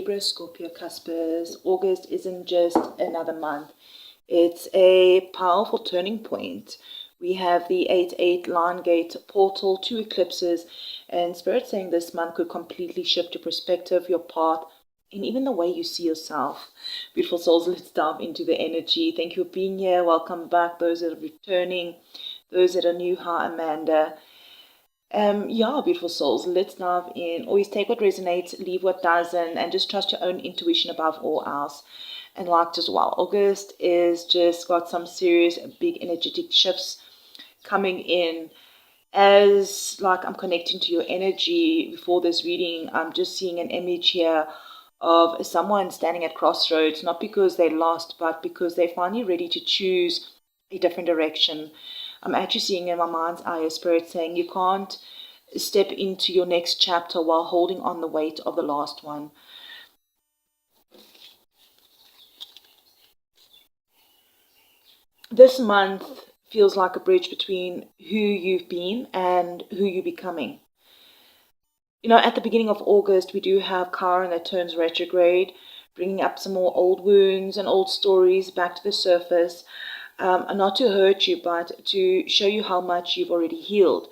Libra, Scorpio, CUSPers, August isn't just another month. It's a powerful turning point. We have the 8-8 line gate portal, 2 eclipses, and Spirit saying this month could completely shift your perspective, your path, and even the way you see yourself. Beautiful souls, let's dive into the energy. Thank you for being here. Welcome back, those that are returning, those that are new. Hi, Amanda. Yeah, beautiful souls, let's dive in. Always take what resonates, leave what doesn't, and just trust your own intuition above all else. And like just wow, August is just got some serious big energetic shifts coming in. As like I'm connecting to your energy before this reading, I'm just seeing an image here of someone standing at crossroads, not because they lost, but because they're finally ready to choose a different direction. I'm actually seeing in my mind's eye a spirit saying you can't step into your next chapter while holding on the weight of the last one. This month feels like a bridge between who you've been and who you're becoming. You know, at the beginning of August, we do have Chiron that turns retrograde, bringing up some more old wounds and old stories back to the surface. Not to hurt you, but to show you how much you've already healed.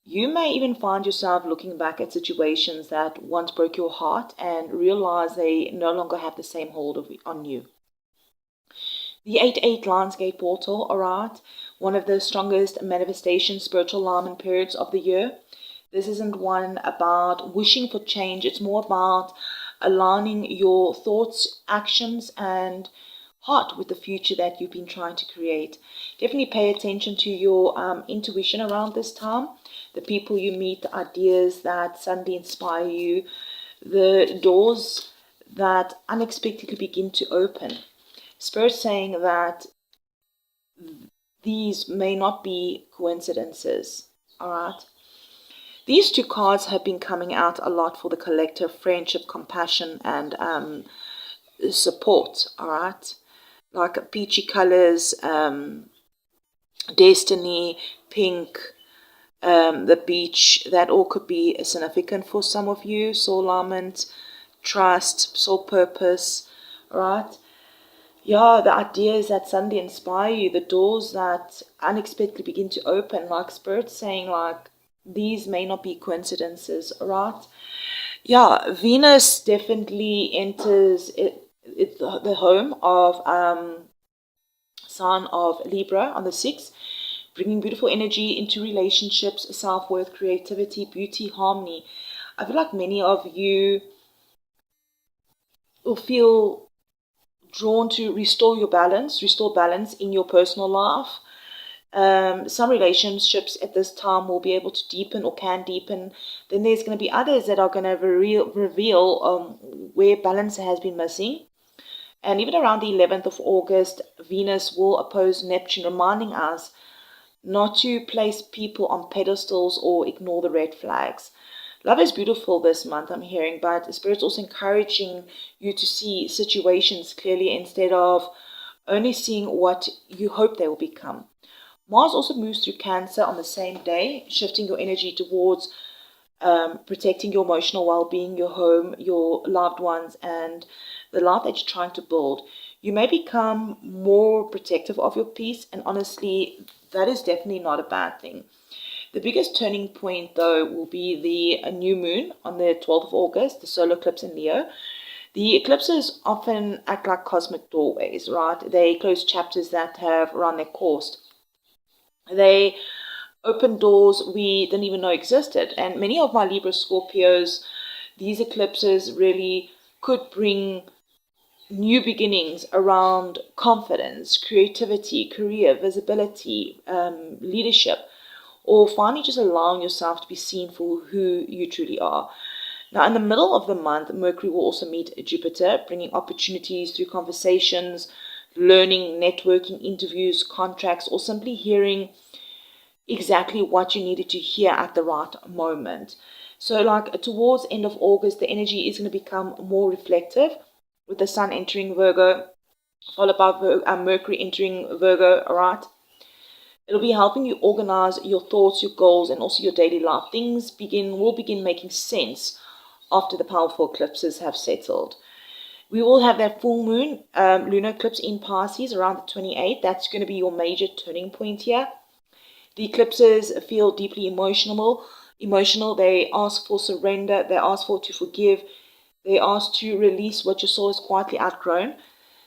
You may even find yourself looking back at situations that once broke your heart and realize they no longer have the same hold on you. The 8-8 Lionsgate portal, alright, one of the strongest manifestation spiritual alignment periods of the year. This isn't one about wishing for change. It's more about aligning your thoughts, actions, and heart with the future that you've been trying to create. Definitely pay attention to your intuition around this time, the people you meet, the ideas that suddenly inspire you, the doors that unexpectedly begin to open. Spirit saying that these may not be coincidences. All right. These 2 cards have been coming out a lot for the collective: friendship, compassion, and support. All right. Like peachy colors, destiny, pink, the beach. That all could be significant for some of you. Soul alignment, trust, soul purpose, right? Yeah, the ideas that suddenly inspire you, the doors that unexpectedly begin to open, like Spirit saying, like, these may not be coincidences, right? Yeah, Venus definitely enters the home of sign of Libra on the 6th, bringing beautiful energy into relationships, self-worth, creativity, beauty, harmony. I feel like many of you will feel drawn to restore balance in your personal life. Some relationships at this time will be able to deepen or can deepen. Then there's going to be others that are going to reveal where balance has been missing. And even around the 11th of August, Venus will oppose Neptune, reminding us not to place people on pedestals or ignore the red flags. Love is beautiful this month, I'm hearing, but Spirit's also encouraging you to see situations clearly instead of only seeing what you hope they will become. Mars also moves through Cancer on the same day, shifting your energy towards protecting your emotional well-being, your home, your loved ones, and the life that you're trying to build. You may become more protective of your peace, and honestly, that is definitely not a bad thing. The biggest turning point, though, will be the new moon on the 12th of August, the solar eclipse in Leo. The eclipses often act like cosmic doorways, right? They close chapters that have run their course. They open doors we didn't even know existed. And many of my Libra Scorpios, these eclipses really could bring new beginnings around confidence, creativity, career, visibility, leadership, or finally just allowing yourself to be seen for who you truly are. Now, in the middle of the month, Mercury will also meet Jupiter, bringing opportunities through conversations, learning, networking, interviews, contracts, or simply hearing exactly what you needed to hear at the right moment. So like towards end of August, the energy is going to become more reflective with the Sun entering Virgo, followed by Mercury entering Virgo, all right? It'll be helping you organize your thoughts, your goals, and also your daily life. Things will begin making sense after the powerful eclipses have settled. We will have that full moon lunar eclipse in Pisces around the 28th. That's going to be your major turning point here. The eclipses feel deeply emotional. They ask for surrender. They ask for to forgive. They ask to release what your soul has quietly outgrown.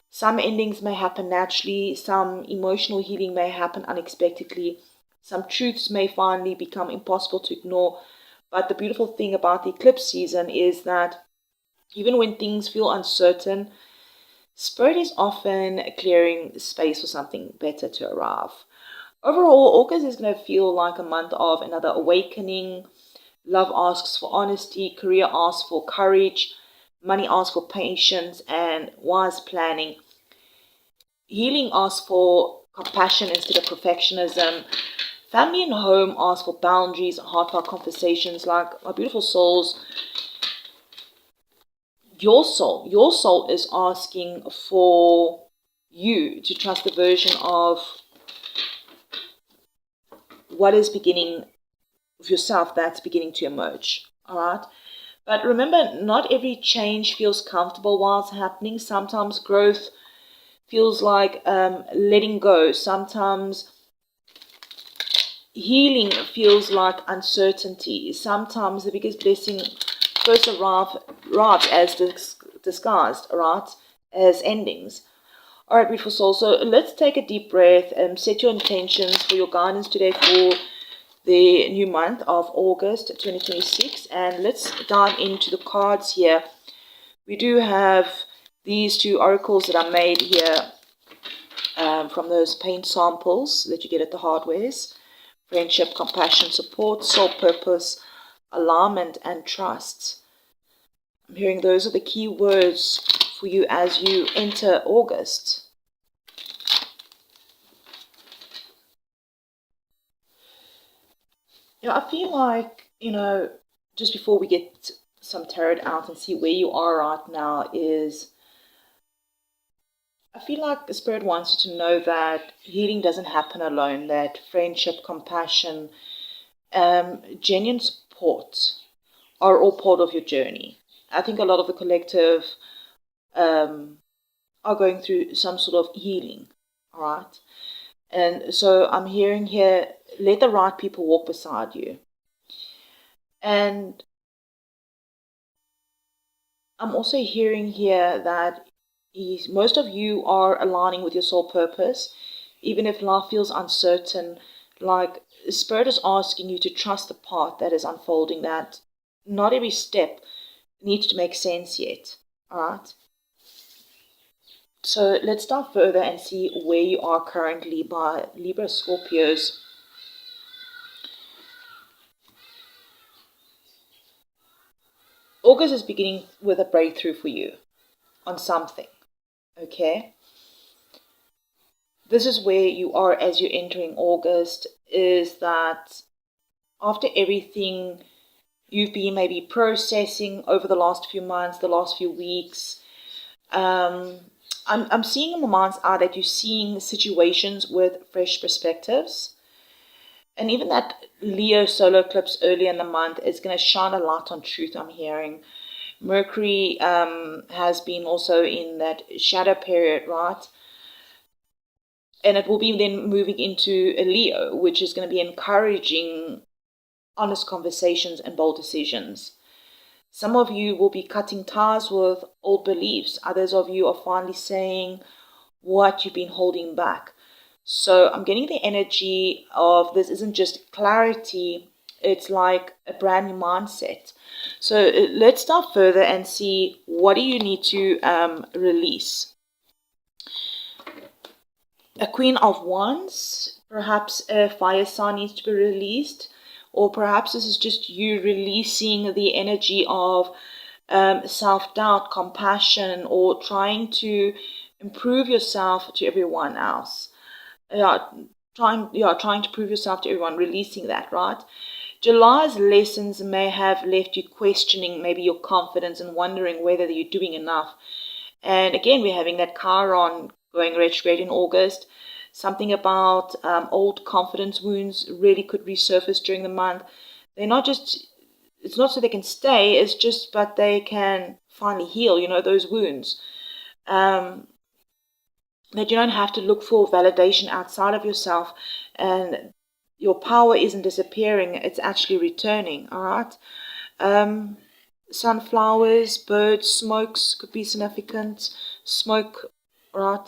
Some endings may happen naturally. Some emotional healing may happen unexpectedly. Some truths may finally become impossible to ignore. But the beautiful thing about the eclipse season is that even when things feel uncertain, Spirit is often clearing space for something better to arrive. Overall, August is going to feel like a month of another awakening. Love asks for honesty, career asks for courage, money asks for patience and wise planning. Healing asks for compassion instead of perfectionism. Family and home asks for boundaries, heartfelt conversations. Like my beautiful souls, your soul is asking for you to trust the version of what is beginning of yourself that's beginning to emerge. All right. But remember, not every change feels comfortable while it's happening. Sometimes growth feels like letting go. Sometimes healing feels like uncertainty. Sometimes the biggest blessing first arrives as disguised, right, as endings. All right, beautiful soul. So let's take a deep breath and set your intentions for your guidance today for the new month of August 2026. And let's dive into the cards here. We do have these two oracles that I made here from those paint samples that you get at the hardwares. Friendship, compassion, support, soul purpose, alignment, and trust. I'm hearing those are the key words for you as you enter August. Yeah, I feel like, just before we get some tarot out and see where you are right now is, I feel like the Spirit wants you to know that healing doesn't happen alone, that friendship, compassion, genuine support are all part of your journey. I think a lot of the collective are going through some sort of healing, all right? And so I'm hearing here, let the right people walk beside you. And I'm also hearing here that most of you are aligning with your soul purpose, even if life feels uncertain. Like Spirit is asking you to trust the path that is unfolding, that not every step needs to make sense yet. All right. So let's dive further and see where you are currently by Libra Scorpios. August is beginning with a breakthrough for you on something. Okay. This is where you are as you're entering August, is that after everything you've been maybe processing over the last few months, the last few weeks, I'm seeing in the mind's eye that you're seeing situations with fresh perspectives. And even that Leo solar eclipse early in the month is going to shine a light on truth, I'm hearing. Mercury has been also in that shadow period, right? And it will be then moving into a Leo, which is going to be encouraging honest conversations and bold decisions. Some of you will be cutting ties with old beliefs. Others of you are finally saying what you've been holding back. So I'm getting the energy of this isn't just clarity, it's like a brand new mindset. So let's dive further and see what do you need to release. A Queen of Wands, perhaps a fire sign needs to be released, or perhaps this is just you releasing the energy of self-doubt, compassion, or trying to improve yourself to everyone else. Trying to prove yourself to everyone, releasing that, right? July's lessons may have left you questioning maybe your confidence and wondering whether you're doing enough. And again, we're having that Chiron going retrograde in August. Something about old confidence wounds really could resurface during the month. They're not just it's not so they can stay, it's just, but they can finally heal, you know, those wounds. That you don't have to look for validation outside of yourself, and your power isn't disappearing, it's actually returning, all right? Sunflowers, birds, smokes could be significant. Smoke, right?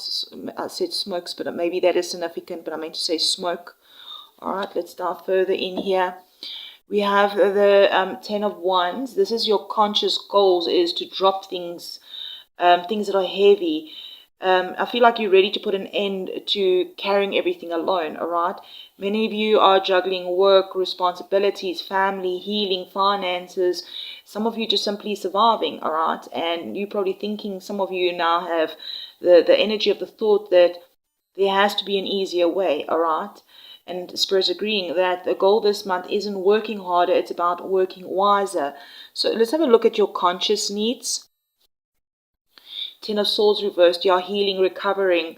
I said smokes, but maybe that is significant, but I meant to say smoke. All right, let's dive further in here. We have the 10 of Wands. This is your conscious goals, is to drop things, things that are heavy. I feel like you're ready to put an end to carrying everything alone, all right? Many of you are juggling work, responsibilities, family, healing, finances. Some of you just simply surviving, all right? And you're probably thinking, some of you now have the energy of the thought that there has to be an easier way, all right? And Spirit's agreeing that the goal this month isn't working harder, it's about working wiser. So let's have a look at your conscious needs. 10 of Swords reversed, you are healing, recovering,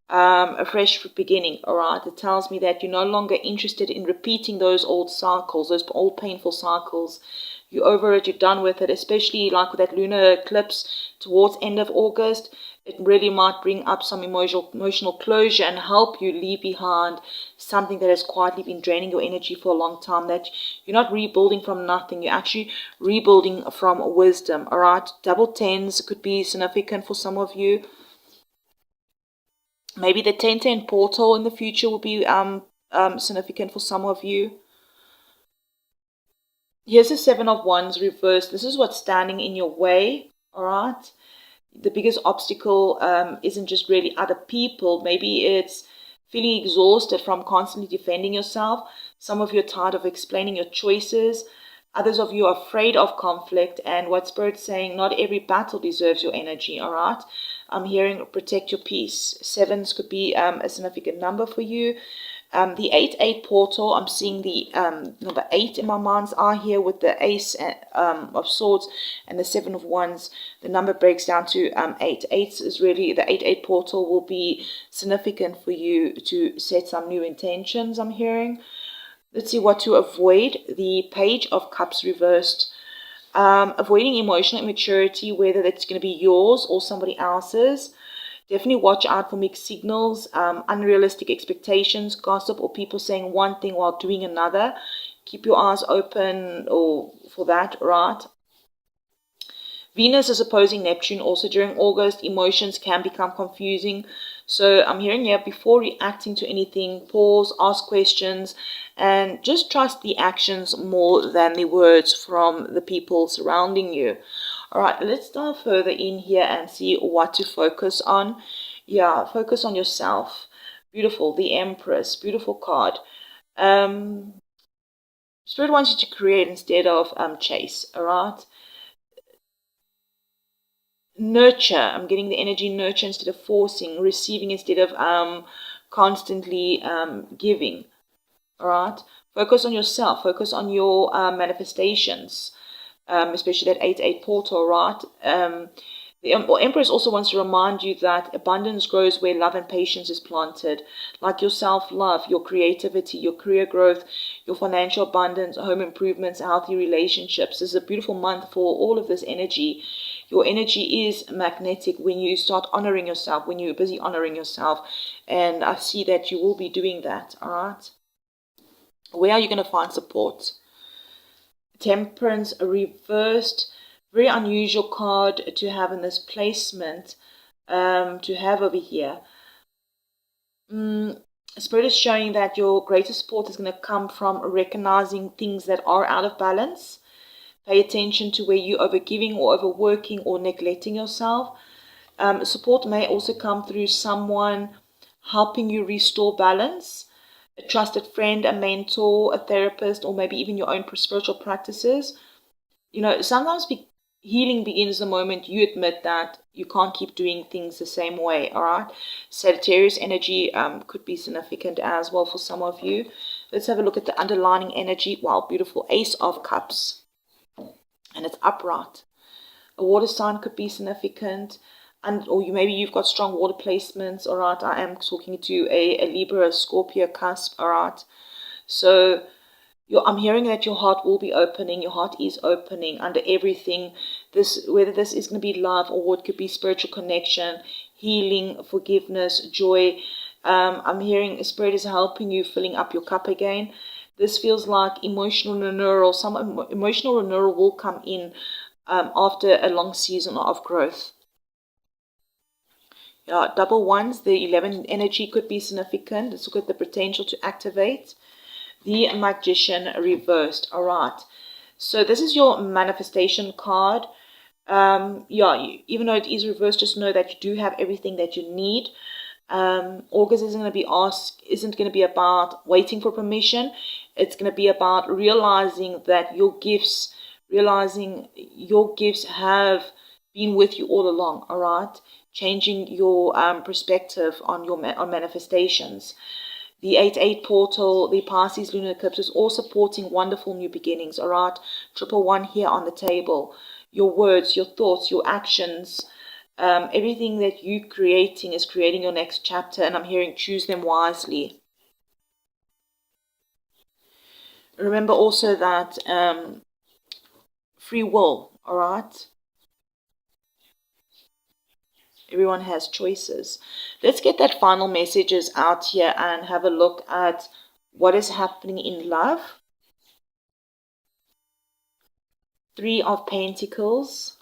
a fresh beginning, all right? It tells me that you're no longer interested in repeating those old cycles, those old painful cycles. You're over it, you're done with it, especially like with that lunar eclipse towards end of August. It really might bring up some emotional closure and help you leave behind something that has quietly been draining your energy for a long time, that you're not rebuilding from nothing, you're actually rebuilding from wisdom, all right? Double tens could be significant for some of you. Maybe the 1010 portal in the future will be significant for some of you. Here's the 7 of Wands reversed. This is what's standing in your way, all right? The biggest obstacle isn't just really other people. Maybe it's feeling exhausted from constantly defending yourself. Some of you are tired of explaining your choices. Others of you are afraid of conflict. And what Spirit's saying, not every battle deserves your energy, all right? I'm hearing protect your peace. Sevens could be a significant number for you. The 8-8 portal, I'm seeing the number 8 in my mind's eye here with the Ace of Swords and the 7 of Wands. The number breaks down to 8. 8 is really, the 8-8 portal will be significant for you to set some new intentions, I'm hearing. Let's see what to avoid. The Page of Cups reversed. Avoiding emotional immaturity, whether that's going to be yours or somebody else's. Definitely watch out for mixed signals, unrealistic expectations, gossip, or people saying one thing while doing another. Keep your eyes open for that, right? Venus is opposing Neptune also during August. Emotions can become confusing. So I'm hearing here, before reacting to anything, pause, ask questions, and just trust the actions more than the words from the people surrounding you. All right, let's dive further in here and see what to focus on. Yeah, focus on yourself. Beautiful, the Empress, beautiful card. Spirit wants you to create instead of chase, all right? Nurture. I'm getting the energy nurture instead of forcing, receiving instead of constantly giving. All right. Focus on yourself. Focus on your manifestations, especially that 8-8 portal. Right. The Empress also wants to remind you that abundance grows where love and patience is planted. Like your self-love, your creativity, your career growth, your financial abundance, home improvements, healthy relationships. This is a beautiful month for all of this energy. Your energy is magnetic when you start honoring yourself, when you're busy honoring yourself. And I see that you will be doing that, all right? Where are you going to find support? Temperance reversed. Very unusual card to have in this placement, to have over here. Spirit is showing that your greatest support is going to come from recognizing things that are out of balance. Pay attention to where you're overgiving or overworking or neglecting yourself. Support may also come through someone helping you restore balance. A trusted friend, a mentor, a therapist, or maybe even your own spiritual practices. You know, sometimes healing begins the moment you admit that you can't keep doing things the same way, all right? Sagittarius energy could be significant as well for some of you. Let's have a look at the underlining energy. Wow, beautiful. Ace of Cups. And it's upright. A water sign could be significant. Or maybe you've got strong water placements, all right? I am talking to a Libra, a Scorpio, CUSP, all right? So I'm hearing that your heart will be opening. Your heart is opening under everything. Whether this is going to be love or it could be spiritual connection, healing, forgiveness, joy. I'm hearing Spirit is helping you filling up your cup again. This feels like emotional renewal. Some emotional renewal will come in after a long season of growth. Yeah, double ones, the 11 energy could be significant. It's got the potential to activate. The Magician reversed. All right. So this is your manifestation card. Even though it is reversed, just know that you do have everything that you need. August isn't going to be about waiting for permission. It's going to be about realizing your gifts have been with you all along. All right, changing your perspective on on manifestations. The 8-8 portal, the Pisces lunar eclipse is all supporting wonderful new beginnings. All right, 111 here on the table. Your words, your thoughts, your actions. Everything that you're creating is creating your next chapter, and I'm hearing choose them wisely. Remember also that free will, all right? Everyone has choices. Let's get that final messages out here and have a look at what is happening in love. 3 of Pentacles.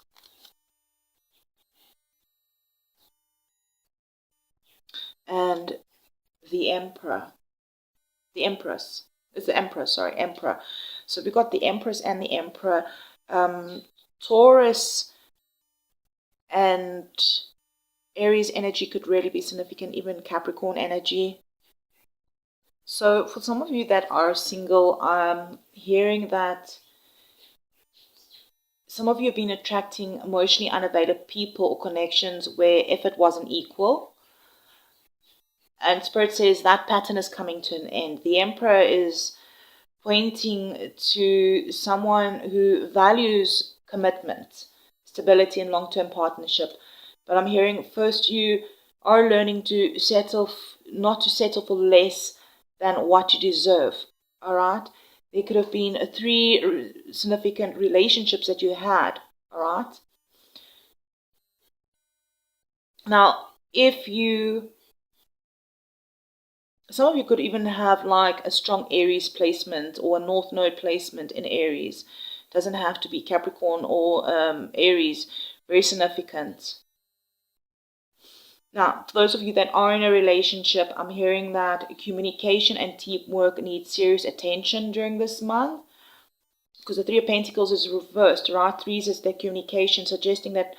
And the Emperor. The Empress. It's the Empress, sorry, Emperor. So we've got the Empress and the Emperor. Taurus and Aries energy could really be significant, even Capricorn energy. So for some of you that are single, I'm hearing that some of you have been attracting emotionally unavailable people or connections where effort wasn't equal. And Spirit says that pattern is coming to an end. The Emperor is pointing to someone who values commitment, stability, and long-term partnership. But I'm hearing first you are learning to not to settle for less than what you deserve. All right? There could have been 3 significant relationships that you had. All right? Now, some of you could even have like a strong Aries placement or a North Node placement in Aries. Doesn't have to be Capricorn or Aries. Very significant. Now, for those of you that are in a relationship, I'm hearing that communication and teamwork need serious attention during this month. Because the 3 of Pentacles is reversed, right? 3s is the communication, suggesting that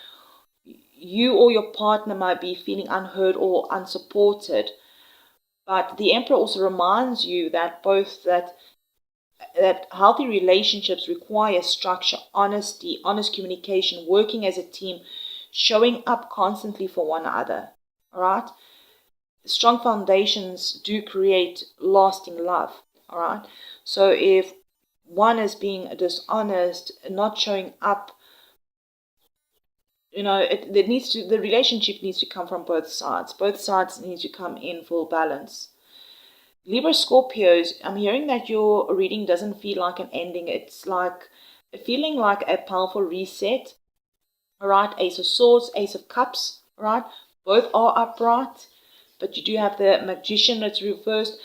you or your partner might be feeling unheard or unsupported. But the Emperor also reminds you that that healthy relationships require structure, honesty, honest communication, working as a team, showing up constantly for one another. All right? Strong foundations do create lasting love. All right? So if one is being dishonest, not showing up, the relationship needs to come from both sides. Both sides need to come in full balance. Libra Scorpios, I'm hearing that your reading doesn't feel like an ending. It's like feeling like a powerful reset. All right, Ace of Swords, Ace of Cups, all right? Both are upright, but you do have the Magician that's reversed.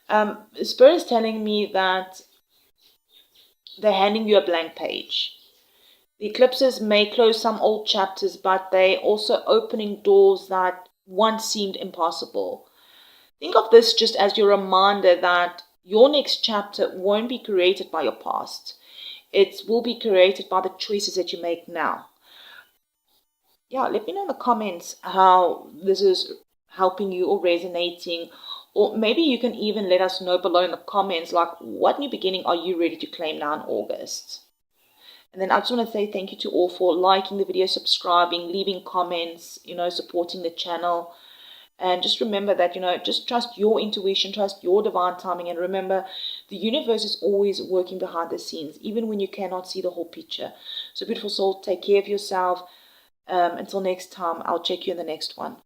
Spirit is telling me that they're handing you a blank page. The eclipses may close some old chapters, but they're also opening doors that once seemed impossible. Think of this just as your reminder that your next chapter won't be created by your past. It will be created by the choices that you make now. Yeah, let me know in the comments how this is helping you or resonating. Or maybe you can even let us know below in the comments, like, what new beginning are you ready to claim now in August? And then I just want to say thank you to all for liking the video, subscribing, leaving comments, supporting the channel. And just remember that, just trust your intuition, trust your divine timing. And remember, the universe is always working behind the scenes, even when you cannot see the whole picture. So beautiful soul, take care of yourself. Until next time, I'll check you in the next one.